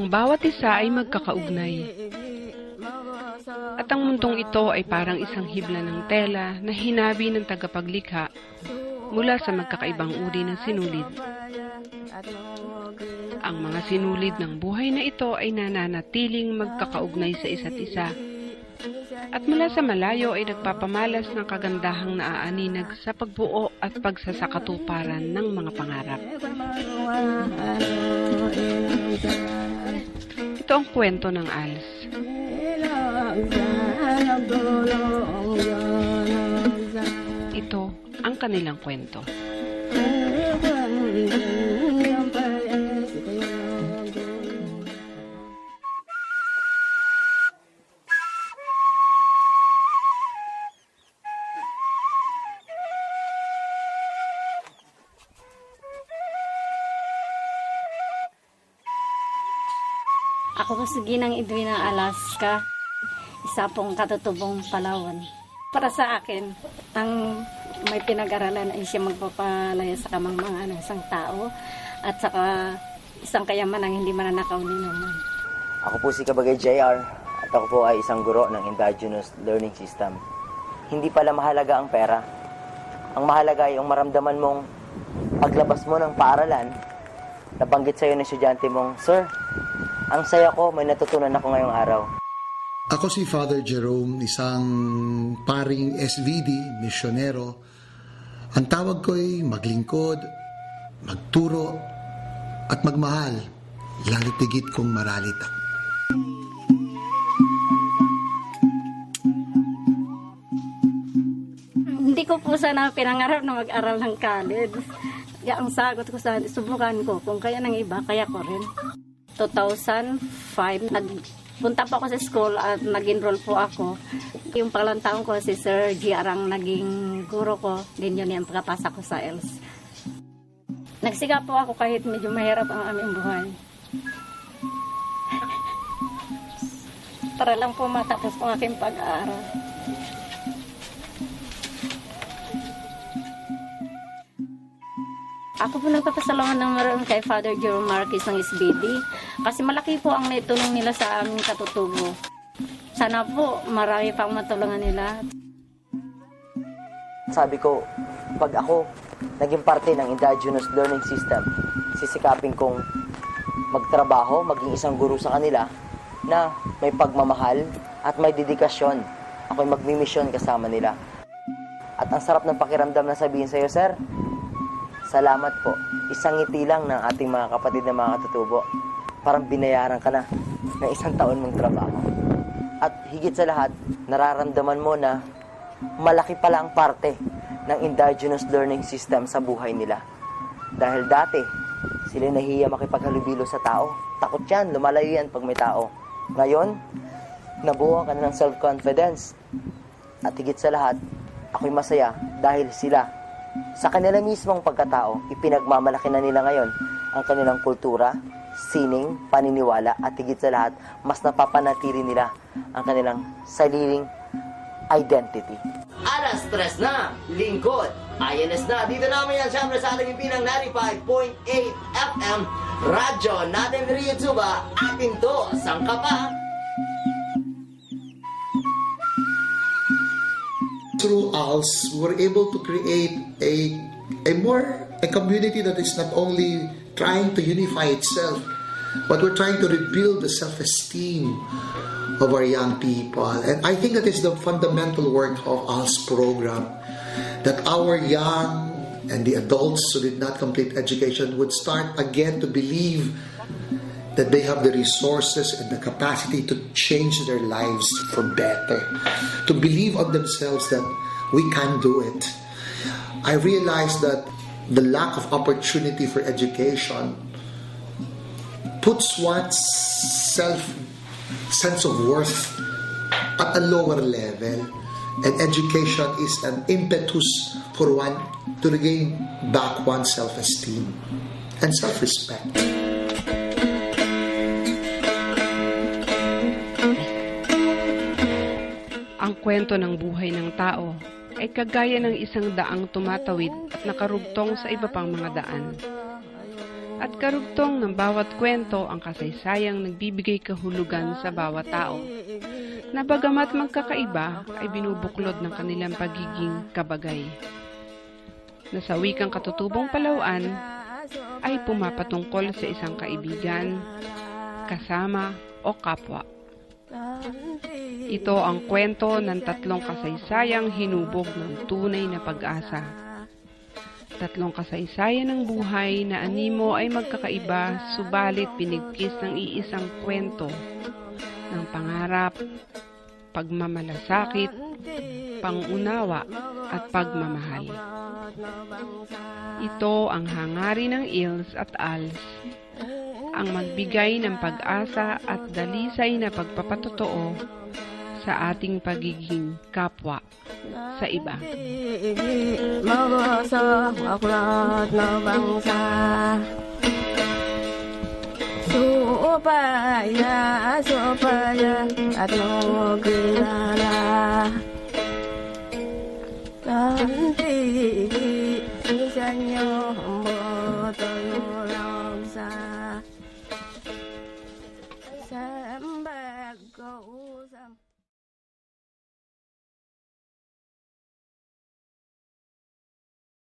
Ang bawat isa ay magkakaugnay. At ang mundong ito ay parang isang hibla ng tela na hinabi ng tagapaglikha mula sa magkakaibang uri ng sinulid. Ang mga sinulid ng buhay na ito ay nananatiling magkakaugnay sa isa't isa. At mula sa malayo ay nagpapamalas ng kagandahang naaaninag sa pagbuo at pagsasakatuparan ng mga pangarap. Ito ang kwento ng ALS. Ito ang kanilang kwento. Ako po si Ginang Edwina Alaska, isa pong katutubong Palawan. Para sa akin, ang may pinag-aralan ay siya magpapalaya sa kamangmangan ng isang tao at saka isang kayamanang hindi mananakaw ni naman. Ako po si Kabagay JR at ako po ay isang guro ng Indigenous Learning System. Hindi pala mahalaga ang pera. Ang mahalaga ay yung maramdaman mong paglabas mo ng paaralan, nabanggit sa'yo ng estudyante mong, "Sir, ang saya ko, may natutunan ako ngayong araw." Ako si Father Jerome, isang paring SVD, misyonero. Ang tawag ko ay maglingkod, magturo, at magmahal, lalo tigit kong maralita. Hindi ko po sana pinangarap na mag-aral ng college. Kaya ang sagot ko sa subukan ko, kung kaya ng iba, kaya ko rin. 2005, nagpunta po ako sa school at nag-enroll po ako. Yung pangalang taon ko, si Sir GR ang naging guro ko. Din yun yung pagkapasa ko sa ELS. Nagsiga po ako kahit medyo mahirap ang aming buhay. Para lang po matapos po aking pag-aaral. Ako po nagpapasalamat ng maroon kay Father Jerome Marquez ng SBD kasi malaki po ang naitulong nila sa aming katutubo. Sana po marami pang matulungan nila. Sabi ko, pag ako naging parte ng Indigenous Learning System, sisikapin kong magtrabaho, maging isang guro sa kanila na may pagmamahal at may dedikasyon. Ako'y magmimisyon kasama nila. At ang sarap ng pakiramdam na sabihin sa'yo, "Sir, salamat po. Isang ngiti lang ng ating mga kapatid na mga katutubo. Parang binayaran ka na ng isang taon mong trabaho." At higit sa lahat, nararamdaman mo na malaki pala ang parte ng Indigenous Learning System sa buhay nila. Dahil dati, sila nahiya makipaghalubilo sa tao. Takot yan, lumalayo yan pag may tao. Ngayon, nabuo ka na ng self-confidence. At higit sa lahat, ako'y masaya dahil sila, sa kanila mismong pagkatao, ipinagmamalaki na nila ngayon ang kanilang kultura, sining, paniniwala, at higit sa lahat, mas napapanatili nila ang kanilang sariling identity. 3:00 na, lingkod. INS na, dito namin yan siyempre sa ating pinang 95.8 FM, radyo natin rin YouTube, atin to, sangka pa. Through ALS, we're able to create a community that is not only trying to unify itself, but we're trying to rebuild the self-esteem of our young people. And I think that is the fundamental work of ALS program, that our young and the adults who did not complete education would start again to believe that they have the resources and the capacity to change their lives for better, to believe on themselves that we can do it. I realized that the lack of opportunity for education puts one's sense of worth at a lower level, and education is an impetus for one to regain back one's self-esteem and self-respect. Ang kwento ng buhay ng tao ay kagaya ng isang daang tumatawid at nakarugtong sa iba pang mga daan. At karugtong ng bawat kwento ang kasaysayang nagbibigay kahulugan sa bawat tao, na bagamat magkakaiba ay binubuklod ng kanilang pagiging kabagay. Na sa wikang katutubong Palauan ay pumapatungkol sa isang kaibigan, kasama o kapwa. Ito ang kwento ng tatlong kasaysayang hinubog ng tunay na pag-asa. Tatlong kasaysayan ng buhay na animo ay magkakaiba, subalit pinigkis ng iisang kwento ng pangarap, pagmamalasakit, pangunawa at pagmamahal. Ito ang hangarin ng Ils at Als, ang magbigay ng pag-asa at dalisay na pagpapatotoo sa ating pagiging kapwa sa iba. Mawasak aklat na bangsa, supaya at magkilala. Nanti sa inyo